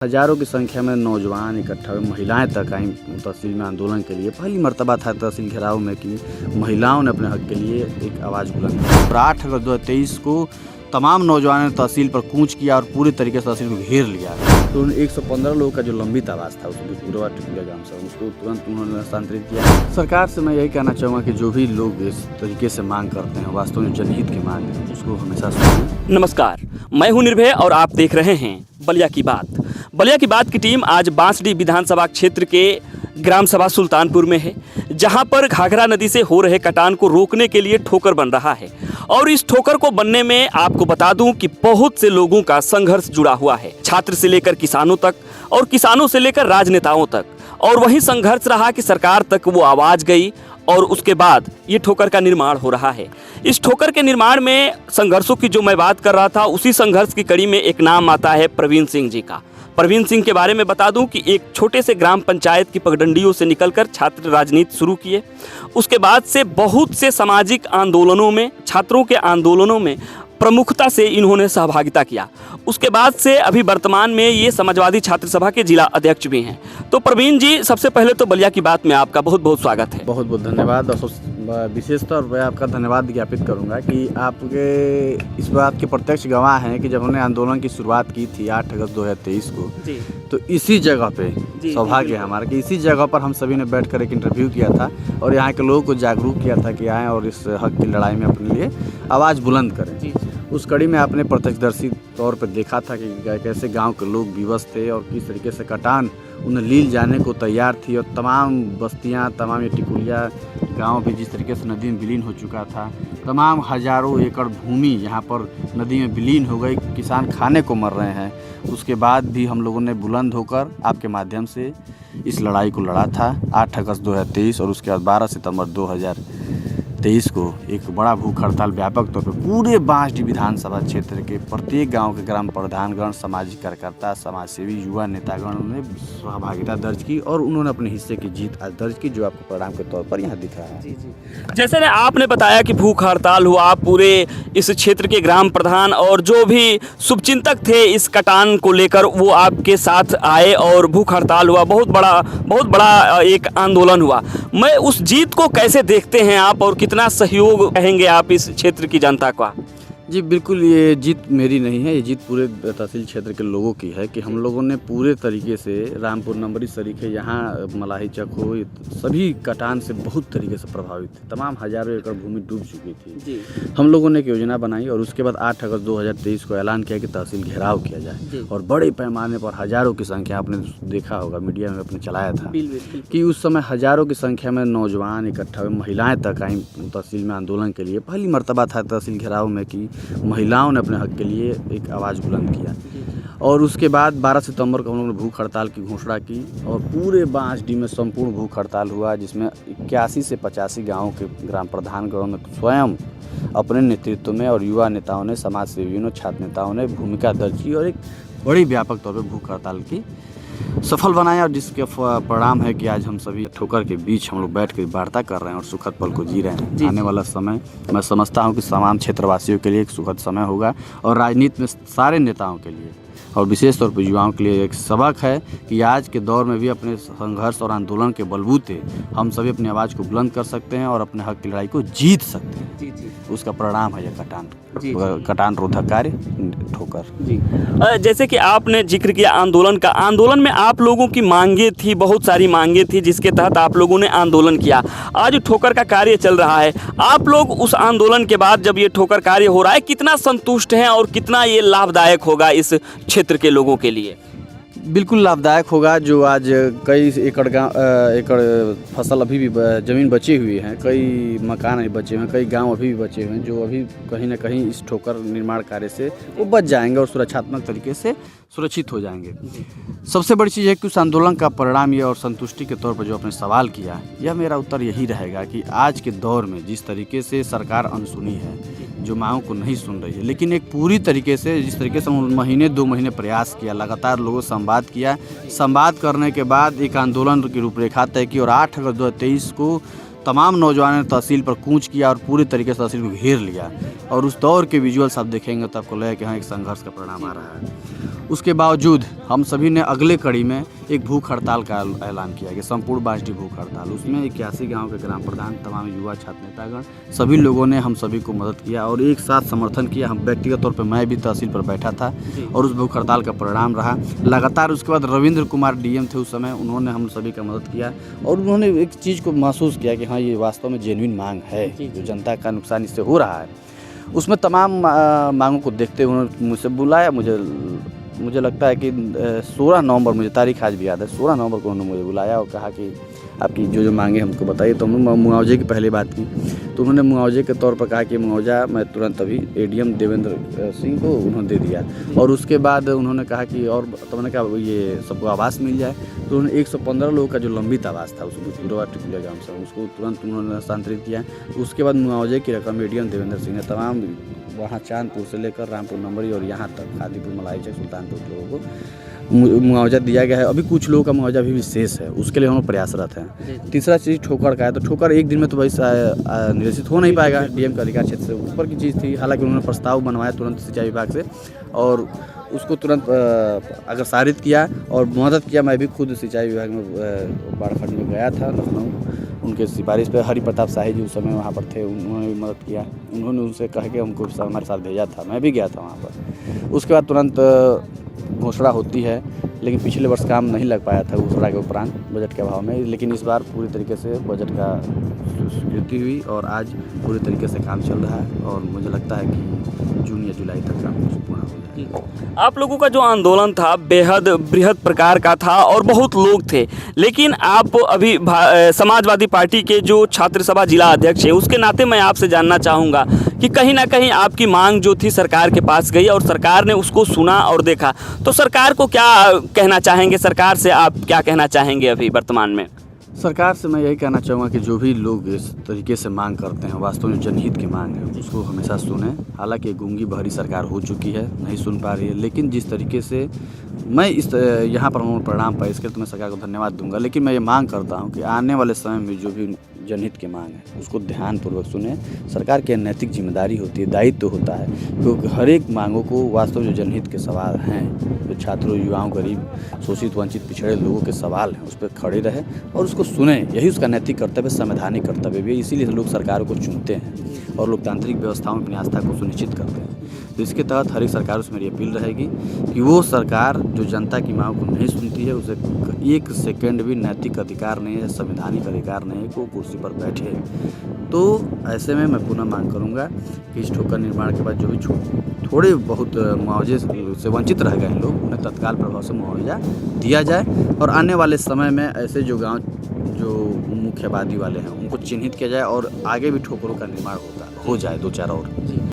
हजारों की संख्या में नौजवान इकट्ठा हुए, महिलाएं तक आई तहसील में आंदोलन के लिए। पहली मर्तबा था तहसील घेराव में कि महिलाओं ने अपने हक के लिए एक आवाज़ बुलंद की। और 8 अगस्त 2023 को तमाम नौजवानों ने तहसील पर कूच किया और पूरे तरीके से तहसील को घेर लिया। तो उन 115 लोगों का जो लंबित आवाज़ था उसको पूरा टिकुलिया गाँव से उसको तुरंत उन्होंने हस्तांतरित किया। सरकार से मैं यही कहना चाहूँगा कि जो भी लोग इस तरीके से मांग करते हैं वास्तव में जनहित की मांग है, उसको हमेशा सुनें। नमस्कार, मैं हूं निर्भय और आप देख रहे हैं बलिया की बात। बलिया की बात की टीम आज बांसडीह विधानसभा क्षेत्र के ग्राम सभा सुल्तानपुर में है, जहां पर घाघरा नदी से हो रहे कटान को रोकने के लिए ठोकर बन रहा है। और इस ठोकर को बनने में आपको बता दूं कि बहुत से लोगों का संघर्ष जुड़ा हुआ है, छात्र से लेकर किसानों तक और किसानों से लेकर राजनेताओं तक। और वही संघर्ष रहा कि सरकार तक वो आवाज़ गई और उसके बाद ये ठोकर का निर्माण हो रहा है। इस ठोकर के निर्माण में संघर्षों की जो मैं बात कर रहा था, उसी संघर्ष की कड़ी में एक नाम आता है प्रवीण सिंह जी का। प्रवीण सिंह के बारे में बता दूं कि एक छोटे से ग्राम पंचायत की पगडंडियों से निकलकर छात्र राजनीति शुरू किए। उसके बाद से बहुत से सामाजिक आंदोलनों में, छात्रों के आंदोलनों में प्रमुखता से इन्होंने सहभागिता किया। उसके बाद से अभी वर्तमान में ये समाजवादी छात्र सभा के जिला अध्यक्ष भी हैं। तो प्रवीण जी, सबसे पहले तो बलिया की बात में आपका बहुत बहुत स्वागत है। बहुत बहुत धन्यवाद। और विशेष तौर पर आपका धन्यवाद ज्ञापित करूंगा कि आपके इस बात के प्रत्यक्ष गवाह हैं कि जब हमने आंदोलन की शुरुआत की थी 8 अगस्त 2023 को जी। तो इसी जगह पे सौभाग्य है हमारा कि इसी जगह पर हम सभी ने बैठकर एक इंटरव्यू किया था और यहाँ के लोगों को जागरूक किया था कि आएँ और इस हक की लड़ाई में अपने लिए आवाज़ बुलंद करें। जी। उस कड़ी में आपने प्रत्यक्षदर्शी तौर पर देखा था कि कैसे गांव के लोग विवश थे और किस तरीके से कटान उन्हें लील जाने को तैयार थी। और तमाम बस्तियां, तमाम ये टिकुलिया गांव भी जिस तरीके से नदी में विलीन हो चुका था, तमाम हजारों एकड़ भूमि यहाँ पर नदी में विलीन हो गई, किसान खाने को मर रहे हैं। उसके बाद भी हम लोगों ने बुलंद होकर आपके माध्यम से इस लड़ाई को लड़ा था 8 अगस्त 2023 और उसके बाद 12 सितंबर 2023 को एक बड़ा भूख हड़ताल व्यापक तौर पर पूरे बांसडीह विधानसभा क्षेत्र के प्रत्येक गांव के ग्राम प्रधानगण, सामाजिक कार्यकर्ता, समाजसेवी, युवा नेतागण ने सहभागिता दर्ज की और उन्होंने अपने हिस्से की जीत आज दर्ज की, जो आपको परिणाम के तौर पर यहाँ दिख रहा है। जी जी। जैसे आपने बताया कि भूख हड़ताल हुआ, पूरे इस क्षेत्र के ग्राम प्रधान और जो भी शुभचिंतक थे इस कटान को लेकर वो आपके साथ आए और भूख हड़ताल हुआ, बहुत बड़ा एक आंदोलन हुआ। मैं उस जीत को कैसे देखते हैं आप और कितना सहयोग कहेंगे आप इस क्षेत्र की जनता का? जी बिल्कुल, ये जीत मेरी नहीं है, ये जीत पूरे तहसील क्षेत्र के लोगों की है कि हम लोगों ने पूरे तरीके से रामपुर, नंबरी, सरीखे, यहाँ मलाही चक हो, सभी कटान से बहुत तरीके से प्रभावित थे। तमाम हजारों एकड़ भूमि डूब चुकी थी जी। हम लोगों ने एक योजना बनाई और उसके बाद 8 अगस्त 2023 को ऐलान किया कि तहसील घेराव किया जाए और बड़े पैमाने पर हजारों की संख्या, आपने देखा होगा मीडिया में अपने चलाया था कि उस समय हजारों की संख्या में नौजवान इकट्ठा हुए, महिलाएं तक आई तहसील में आंदोलन के लिए। पहली मर्तबा था तहसील घेराव में कि महिलाओं ने अपने हक के लिए एक आवाज़ बुलंद किया। और उसके बाद 12 सितंबर को हम लोगों ने भूख हड़ताल की घोषणा की और पूरे बांसडीह में संपूर्ण भूख हड़ताल हुआ, जिसमें 81 से 85 गाँव के ग्राम प्रधानगणों ने स्वयं अपने नेतृत्व में और युवा नेताओं ने, समाज सेवियों ने, छात्र नेताओं ने भूमिका दर्ज की और एक बड़ी व्यापक तौर पर भूख हड़ताल की सफल बनाया। और जिसके परिणाम है कि आज हम सभी ठोकर के बीच हम लोग बैठ कर वार्ता कर रहे हैं और सुखद पल को जी रहे हैं। आने वाला समय मैं समझता हूं कि तमाम क्षेत्रवासियों के लिए एक सुखद समय होगा और राजनीति में सारे नेताओं के लिए और विशेष तौर पर युवाओं के लिए एक सबक है कि आज के दौर में भी अपने संघर्ष और आंदोलन के बलबूते हम सभी अपनी आवाज़ को बुलंद कर सकते हैं और अपने हक की लड़ाई को जीत सकते हैं। जी जी। उसका परिणाम है यह कटान रोधक कार्य ठोकर। जी। जैसे कि आपने जिक्र किया आंदोलन का, आंदोलन में आप लोगों की मांगे थी, बहुत सारी मांगे थी जिसके तहत आप लोगों ने आंदोलन किया। आज ठोकर का कार्य चल रहा है, आप लोग उस आंदोलन के बाद जब ये ठोकर कार्य हो रहा है कितना संतुष्ट हैं और कितना ये लाभदायक होगा इस क्षेत्र के लोगों के लिए? बिल्कुल लाभदायक होगा। जो आज कई एकड़ फसल अभी भी ज़मीन बची हुई है, कई मकान अभी बचे हुए हैं, कई गांव अभी भी बचे हुए हैं, जो अभी कहीं ना कहीं इस ठोकर निर्माण कार्य से वो बच जाएंगे और सुरक्षात्मक तरीके से सुरक्षित हो जाएंगे। सबसे बड़ी चीज़ है कि उस आंदोलन का परिणाम ये और संतुष्टि के तौर पर जो आपने सवाल किया, यह मेरा उत्तर यही रहेगा कि आज के दौर में जिस तरीके से सरकार अनसुनी है, जो मांगों को नहीं सुन रही है, लेकिन एक पूरी तरीके से जिस तरीके से महीने 2 महीने प्रयास किया, लगातार लोगों से संवाद किया, संवाद करने के बाद एक आंदोलन की रूपरेखा तय की और 8 अगस्त 2023 को तमाम नौजवानों ने तहसील पर कूच किया और पूरे तरीके से तहसील को घेर लिया। और उस दौर के विजुअल्स आप देखेंगे तो आपको लगेगा कि हाँ, एक संघर्ष का परिणाम आ रहा है। उसके बावजूद हम सभी ने अगले कड़ी में एक भूख हड़ताल का ऐलान किया कि संपूर्ण बांसडी भूख हड़ताल। उसमें 81 गांव के ग्राम प्रधान, तमाम युवा छात्र नेतागण, सभी लोगों ने हम सभी को मदद किया और एक साथ समर्थन किया। हम व्यक्तिगत तौर पर मैं भी तहसील पर बैठा था और उस भूख हड़ताल का परिणाम रहा लगातार। उसके बाद रविंद्र कुमार डीएम थे उस समय, उन्होंने हम सभी का मदद किया और उन्होंने एक चीज़ को महसूस किया कि हाँ, ये वास्तव में जेन्युइन मांग है, जो जनता का नुकसान इससे हो रहा है। उसमें तमाम मांगों को देखते हुए उन्होंने मुझसे बुलाया। मुझे लगता है कि 16 नवंबर, मुझे तारीख आज भी याद है, 16 नवंबर को उन्होंने मुझे बुलाया और कहा कि आपकी जो मांगे हमको बताइए। तो हमने मुआवजे की पहले बात की, तो उन्होंने मुआवजे के तौर पर कहा कि मुआवजा मैं तुरंत अभी एडीएम देवेंद्र सिंह को उन्होंने दे दिया। और उसके बाद उन्होंने कहा कि और तो मैंने कहा ये सबको आवास मिल जाए। तो उन्होंने 115 लोगों का जो लंबित आवास था उसको पूरा टिकुलिया गाँव से उसको तुरंत उन्होंने हस्तांतरित किया। उसके बाद मुआवजे की रकम एडीएम देवेंद्र सिंह ने तमाम वहाँ चांदपुर से लेकर रामपुर नंबरी और यहाँ तक खादीपुर, मलाई चक, सुल्तानपुर के लोगों को मुआवजा दिया गया है। अभी कुछ लोगों का मुआवजा अभी भी शेष है, उसके लिए हम प्रयासरत हैं। तीसरा चीज़ ठोकर का है, तो ठोकर एक दिन में तो भाई निरसित हो नहीं पाएगा। डीएम का अधिकार क्षेत्र से ऊपर की चीज़ थी। हालांकि उन्होंने प्रस्ताव बनवाया तुरंत सिंचाई विभाग से और उसको तुरंत अग्रसारित किया और मदद किया। मैं भी खुद सिंचाई विभाग में बाड़खंड में गया था, लखनऊ, उनके सिफारिश पे। हरि प्रताप शाही जी उस समय वहाँ पर थे, उन्होंने भी मदद किया। उन्होंने उनसे कह के हमको हमारे साथ भेजा था, मैं भी गया था वहाँ पर। उसके बाद तुरंत घोषणा होती है, लेकिन पिछले वर्ष काम नहीं लग पाया था घोषणा के उपरांत बजट के अभाव में। लेकिन इस बार पूरी तरीके से बजट का स्वीकृति हुई और आज पूरी तरीके से काम चल रहा है और मुझे लगता है कि जून या जुलाई तक काम पूर्ण हो जाएगा। आप लोगों का जो आंदोलन था बेहद बृहद प्रकार का था और बहुत लोग थे, लेकिन आप अभी समाजवादी पार्टी के जो छात्र सभा जिला अध्यक्ष हैं, उसके नाते मैं आपसे जानना चाहूँगा कि कहीं ना कहीं आपकी मांग जो थी सरकार के पास गई और सरकार ने उसको सुना और देखा, तो सरकार को क्या कहना चाहेंगे? सरकार से आप क्या कहना चाहेंगे अभी वर्तमान में? सरकार से मैं यही कहना चाहूँगा कि जो भी लोग इस तरीके से मांग करते हैं, वास्तव में जनहित की मांग है, उसको हमेशा सुने। हालांकि गूंगी बहरी सरकार हो चुकी है, नहीं सुन पा रही है, लेकिन जिस तरीके से मैं इस यहाँ पर परिणाम पाया, इसके लिए तो मैं सरकार को धन्यवाद दूंगा। लेकिन मैं ये मांग करता हूँ कि आने वाले समय में जो भी जनहित की मांग है उसको ध्यानपूर्वक सुने। सरकार की नैतिक जिम्मेदारी होती है, दायित्व होता है, क्योंकि हर एक मांगों को वास्तव जो जनहित के सवाल हैं, जो छात्रों, युवाओं, गरीब, शोषित, वंचित, पिछड़े लोगों के सवाल हैं, उस पर खड़े रहे और उसको सुने। यही उसका नैतिक कर्तव्य, संवैधानिक कर्तव्य भी है। इसीलिए लोग सरकारों को चुनते हैं और लोकतांत्रिक व्यवस्थाओं में अपनी आस्था को सुनिश्चित करते हैं। तो इसके तहत हर एक सरकार से मेरी अपील रहेगी कि वो सरकार जो जनता की मांग को नहीं सुनती है, उसे एक सेकंड भी नैतिक अधिकार नहीं है, संवैधानिक अधिकार नहीं है कि वो कुर्सी पर बैठे। तो ऐसे में मैं पुनः मांग करूंगा कि इस ठोकर निर्माण के बाद जो भी थोड़े बहुत मुआवजे से वंचित रह गए लोग, उन्हें तत्काल प्रभाव से मुआवजा दिया जाए और आने वाले समय में ऐसे जो गाँव जो मुख्य आबादी वाले हैं उनको चिन्हित किया जाए और आगे भी ठोकरों का निर्माण हो जाए 2-4 और।